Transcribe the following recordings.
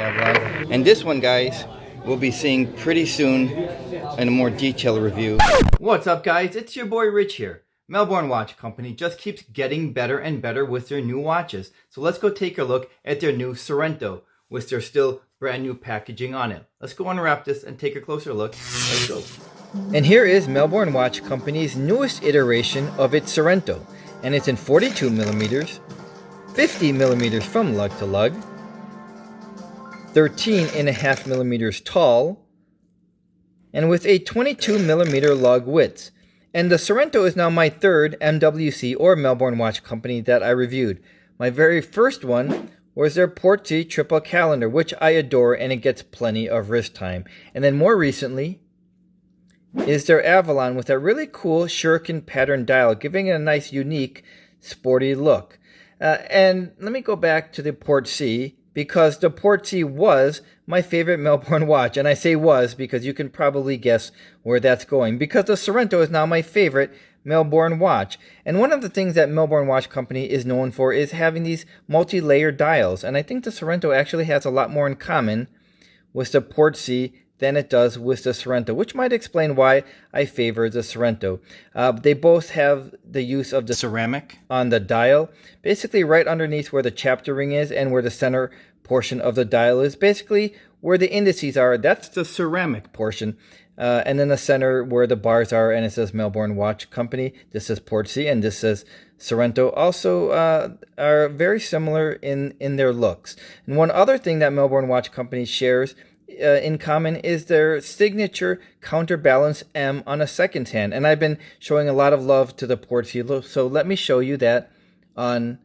Avalon. And this one, guys, we'll be seeing pretty soon in a more detailed review. What's up, guys? It's your boy Rich here. Melbourne Watch Company just keeps getting better and better with their new watches. So let's go take a look at their new Sorrento with their still brand new packaging on it. Let's go unwrap this and take a closer look. Let's go. And here is Melbourne Watch Company's newest iteration of its Sorrento. And it's in 42 millimeters, 50 millimeters from lug to lug, 13.5 millimeters tall, and with a 22 millimeter lug width. And the Sorrento is now my third MWC or Melbourne Watch Company that I reviewed. My very first one was their Portsea triple calendar, which I adore, and it gets plenty of wrist time. And then more recently is their Avalon with a really cool shuriken pattern dial, giving it a nice, unique, sporty look. And let me go back to the Portsea, because the Portsea was my favorite Melbourne watch. And I say was because you can probably guess where that's going, because the Sorrento is now my favorite Melbourne watch. And one of the things that Melbourne Watch Company is known for is having these multi-layer dials. And I think the Sorrento actually has a lot more in common with the Portsea than it does with the Sorrento, which might explain why I favor the Sorrento. They both have the use of the ceramic on the dial, basically right underneath where the chapter ring is and where the center portion of the dial is. Basically where the indices are, that's the ceramic portion. And then the center where the bars are, and it says Melbourne Watch Company. This is Portsea, and this says Sorrento. Also are very similar in their looks. And one other thing that Melbourne Watch Company shares in common is their signature counterbalance M on a second hand. And I've been showing a lot of love to the Portsea, so let me show you that on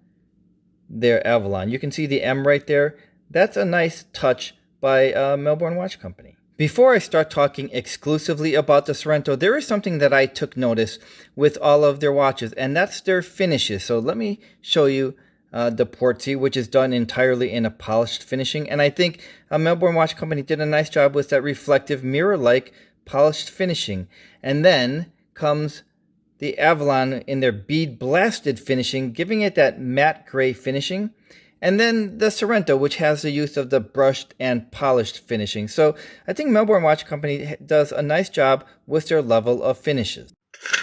their Avalon. You can see the M right there. That's a nice touch by Melbourne Watch Company. Before I start talking exclusively about the Sorrento, there is something that I took notice with all of their watches, and that's their finishes. So let me show you the Portsea, which is done entirely in a polished finishing. And I think Melbourne Watch Company did a nice job with that reflective mirror-like polished finishing. And then comes the Avalon in their bead blasted finishing, giving it that matte gray finishing. And then the Sorrento, which has the use of the brushed and polished finishing. So I think Melbourne Watch Company does a nice job with their level of finishes.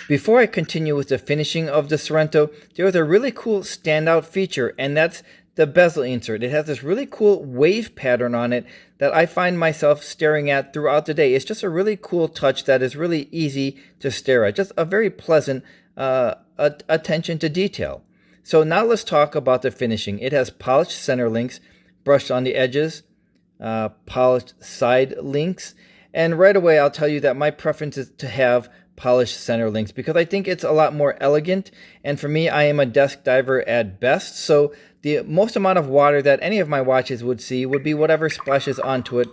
Before I continue with the finishing of the Sorrento, there is a really cool standout feature, and that's the bezel insert. It has this really cool wave pattern on it that I find myself staring at throughout the day. It's just a really cool touch that is really easy to stare at. Just a very pleasant attention to detail. So now let's talk about the finishing. It has polished center links, brushed on the edges, polished side links. And right away, I'll tell you that my preference is to have polished center links because I think it's a lot more elegant. And for me, I am a desk diver at best. So the most amount of water that any of my watches would see would be whatever splashes onto it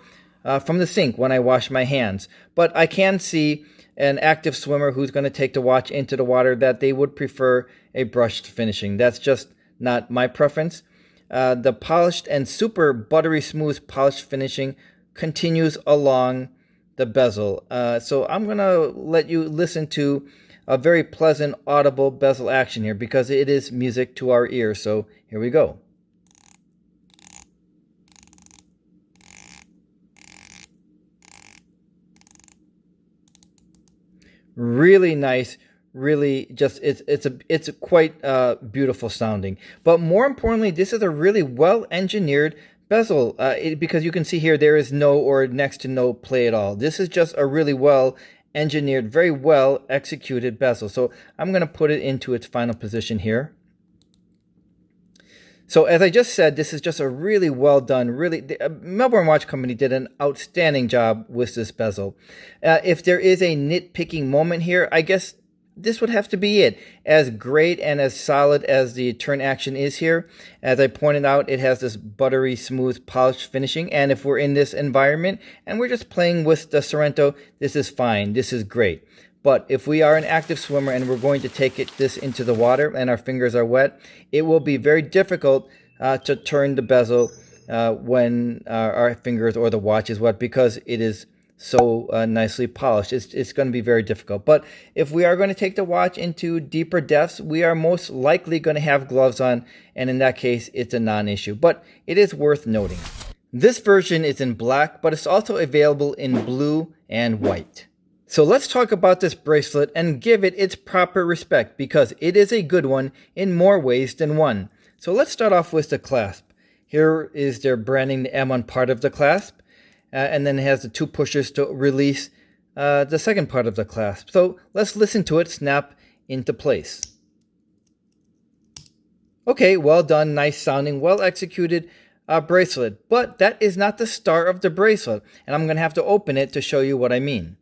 from the sink when I wash my hands. But I can see an active swimmer who's going to take the watch into the water that they would prefer a brushed finishing. That's just not my preference. The polished and super buttery smooth polished finishing continues along the bezel. So I'm going to let you listen to a very pleasant audible bezel action here because it is music to our ears. So here we go. Really nice, really just it's quite beautiful sounding. But more importantly, this is a really well engineered bezel because you can see here there is no or next to no play at all. This is just a really well engineered, very well executed bezel. So I'm going to put it into its final position here. So as I just said, this is just a really well done, Melbourne Watch Company did an outstanding job with this bezel. If there is a nitpicking moment here, I guess this would have to be it. As great and as solid as the turn action is here, as I pointed out, it has this buttery, smooth, polished finishing. And if we're in this environment and we're just playing with the Sorrento, this is fine. This is great. But if we are an active swimmer and we're going to take this into the water and our fingers are wet, it will be very difficult to turn the bezel when our fingers or the watch is wet because it is so nicely polished. It's going to be very difficult. But if we are going to take the watch into deeper depths, we are most likely going to have gloves on, and in that case, it's a non-issue. But it is worth noting. This version is in black, but it's also available in blue and white. So let's talk about this bracelet and give it its proper respect because it is a good one in more ways than one. So let's start off with the clasp. Here is their branding, the M on part of the clasp, and then it has the two pushers to release the second part of the clasp. So let's listen to it snap into place. Okay, well done, nice sounding, well executed bracelet, but that is not the star of the bracelet, and I'm going to have to open it to show you what I mean.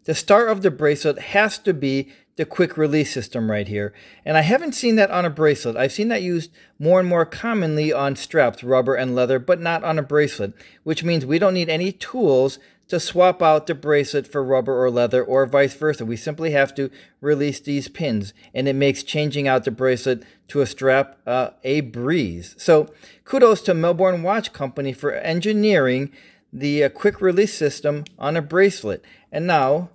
The star of the bracelet has to be the quick release system right here, and I haven't seen that on a bracelet. I've seen that used more and more commonly on straps, rubber and leather, but not on a bracelet, which means we don't need any tools to swap out the bracelet for rubber or leather or vice versa. We simply have to release these pins, and it makes changing out the bracelet to a strap a breeze. So kudos to Melbourne Watch Company for engineering the quick release system on a bracelet. And now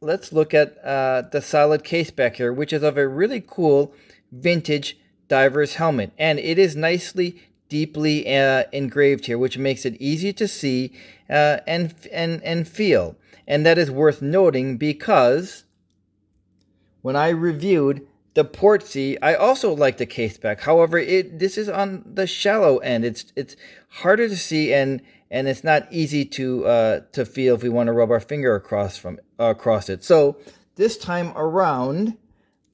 let's look at the solid case back here, which is of a really cool vintage diver's helmet, and it is nicely deeply engraved here, which makes it easy to see and feel. And that is worth noting because when I reviewed the Portsea, I also like the case back. However, this is on the shallow end. It's harder to see and it's not easy to feel if we want to rub our finger across it. So this time around,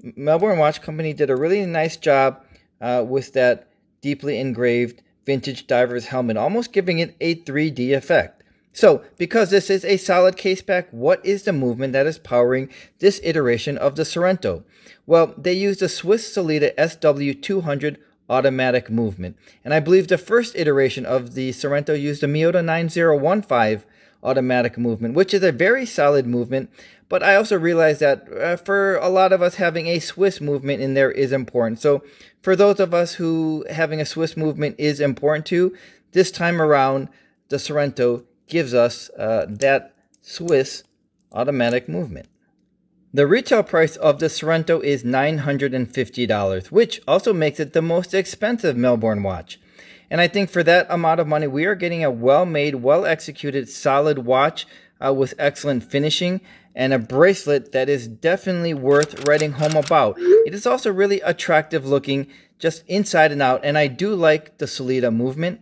Melbourne Watch Company did a really nice job with that deeply engraved vintage diver's helmet, almost giving it a 3D effect. So, because this is a solid caseback, what is the movement that is powering this iteration of the Sorrento? Well, they used the Swiss Solita SW200 automatic movement, and I believe the first iteration of the Sorrento used a Miyota 9015 automatic movement, which is a very solid movement, but I also realize that for a lot of us, having a Swiss movement in there is important. So for those of us who having a Swiss movement is important to, this time around, the Sorrento gives us that Swiss automatic movement. The retail price of the Sorrento is $950, which also makes it the most expensive Melbourne watch. And I think for that amount of money, we are getting a well-made, well-executed, solid watch with excellent finishing and a bracelet that is definitely worth writing home about. It is also really attractive looking, just inside and out, and I do like the Solita movement.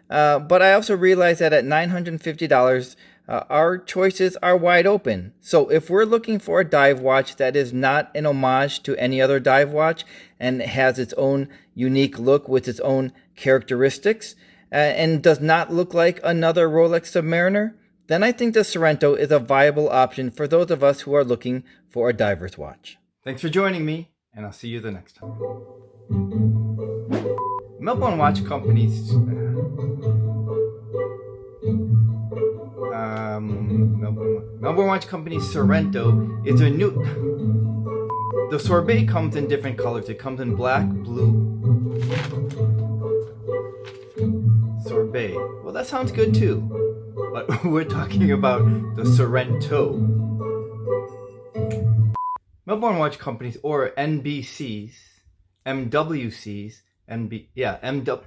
But I also realize that at $950, our choices are wide open. So if we're looking for a dive watch that is not an homage to any other dive watch and has its own unique look with its own characteristics and does not look like another Rolex Submariner, then I think the Sorrento is a viable option for those of us who are looking for a diver's watch. Thanks for joining me, and I'll see you the next time. Melbourne Watch Company's Melbourne Watch Company's Sorrento is a new. The sorbet comes in different colors. It comes in black, blue. Sorbet. Well, that sounds good too. But we're talking about the Sorrento. Melbourne Watch Companies, or NBCs, MWCs, MW.